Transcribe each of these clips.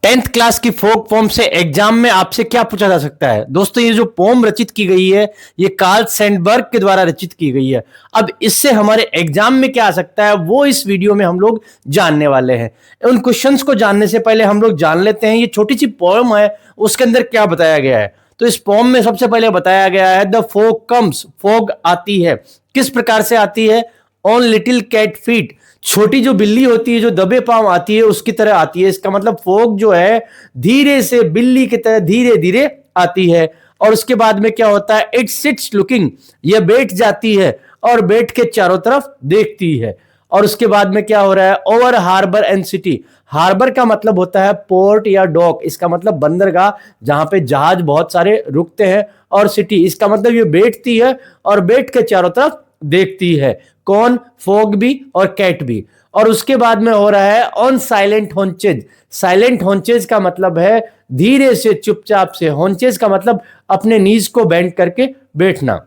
10th class की फोक pome से exam में आपसे क्या पूछा जा सकता है? दोस्तों, ये जो पोम रचित की गई है, ये कार्ल सैंडबर्ग के द्वारा रचित की गई है। अब इससे हमारे एग्जाम में क्या आ सकता है, वो इस वीडियो में हम लोग जानने वाले हैं। उन क्वेश्चंस को जानने से पहले हम लोग जान लेते हैं ये छोटी सी पोम है, उसके अंदर क्या बताया गया है। तो इस पोम में सबसे पहले बताया गया है द फोग कम्स, फोग आती है। किस प्रकार से आती है? ऑन लिटिल कैट फीट, छोटी जो बिल्ली होती है जो दबे पांव आती है उसकी तरह आती है। इसका मतलब फोग जो है धीरे से बिल्ली की तरह धीरे धीरे आती है। और उसके बाद में क्या होता है? इट सिट्स लुकिंग, ये बैठ जाती है और बैठ के चारों तरफ देखती है। और उसके बाद में क्या हो रहा है? Over harbour and city, harbour का मतलब होता है पोर्ट या डॉक, इसका मतलब बंदरगाह जहां पे जहाज बहुत सारे रुकते हैं। और सिटी, इसका मतलब ये बैठती है और बैठ के चारों तरफ देखती है। कौन? फोग भी और कैट भी। और उसके बाद में हो रहा है ऑन साइलेंट हॉन्चेज, साइलेंट हॉन्चेज का मतलब है धीरे से चुपचाप से, हॉन्चेज का मतलब अपने नीज को बेंड करके बैठना।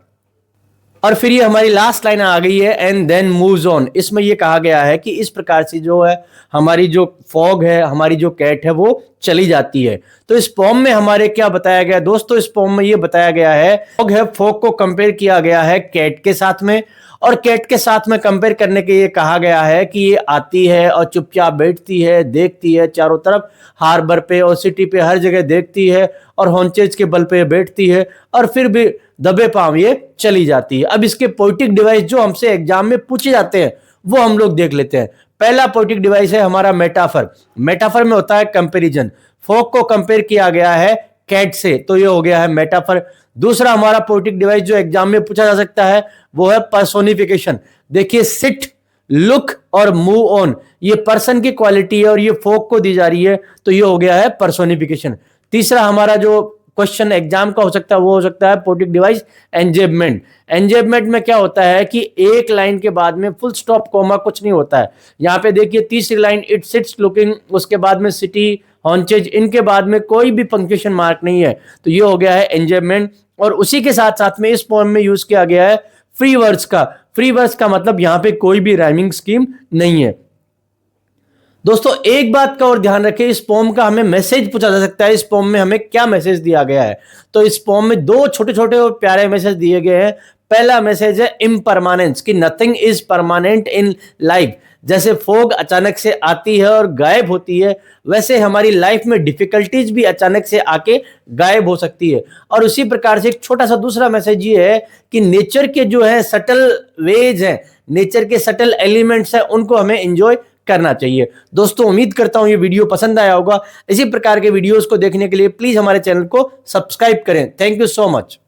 और फिर ये हमारी लास्ट लाइन आ गई है एंड देन मूव्स ऑन। इसमें ये कहा गया है कि इस प्रकार से जो है हमारी जो फॉग है, हमारी जो कैट है, वो चली जाती है। तो इस पोम में हमारे क्या बताया गया दोस्तों? इस पोम में ये बताया गया है फॉग है, फॉग को कंपेयर किया गया है कैट के साथ में। और कैट के साथ में कंपेयर करने के ये कहा गया है कि ये आती है और चुपचाप बैठती है, देखती है चारों तरफ, हार्बर पे और सिटी पे हर जगह देखती है और हॉन्चेज के बल पे बैठती है और फिर भी दबे पांव ये चली जाती है। अब इसके पोएटिक डिवाइस जो हमसे एग्जाम में पूछे जाते हैं वो हम लोग देख लेते हैं। पहला पोएटिक डिवाइस है हमारा मेटाफर। मेटाफर में होता है कंपैरिजन, फॉग को कंपेयर किया गया है कैट से, तो ये हो गया है मेटाफर। दूसरा हमारा पोएटिक डिवाइस जो एग्जाम में पूछा जा सकता है वो है पर्सोनिफिकेशन। देखिए, सिट, लुक और मूव ऑन, ये पर्सन की क्वालिटी है और ये फॉग को दी जा रही है, तो ये हो गया है पर्सोनिफिकेशन। तीसरा हमारा जो क्वेश्चन एग्जाम का हो सकता है वो हो सकता है पोएटिक डिवाइस एंजेबमेंट। एंजेबमेंट में क्या होता है कि एक लाइन के बाद में फुल स्टॉप कोमा कुछ नहीं होता है। यहाँ पे देखिए तीसरी लाइन इट सिट्स लुकिंग, उसके बाद में सिटी, हॉन्चेज, इनके बाद में कोई भी पंक्चुएशन मार्क नहीं है, तो ये हो गया है एंजेबमेंट। और उसी के साथ साथ में इस पोएम में यूज किया गया है फ्री वर्ड्स का। फ्री वर्ड्स का मतलब यहाँ पे कोई भी राइमिंग स्कीम नहीं है। दोस्तों, एक बात का और ध्यान रखें, इस पोम का हमें मैसेज पूछा जा सकता है, इस पोम में हमें क्या मैसेज दिया गया है। तो इस पोम में दो छोटे छोटे और प्यारे मैसेज दिए गए हैं। पहला मैसेज है इम्परमानेंस, कि nothing is permanent in life. जैसे फोग अचानक से आती है और गायब होती है, वैसे हमारी लाइफ में डिफिकल्टीज भी अचानक से आके गायब हो सकती है। और उसी प्रकार से एक छोटा सा दूसरा मैसेज ये है कि नेचर के जो है सटल वेज हैं, नेचर के सटल एलिमेंट्स हैं, उनको हमें एंजॉय करना चाहिए। दोस्तों, उम्मीद करता हूं ये वीडियो पसंद आया होगा। इसी प्रकार के वीडियोस को देखने के लिए प्लीज हमारे चैनल को सब्सक्राइब करें। Thank you so much.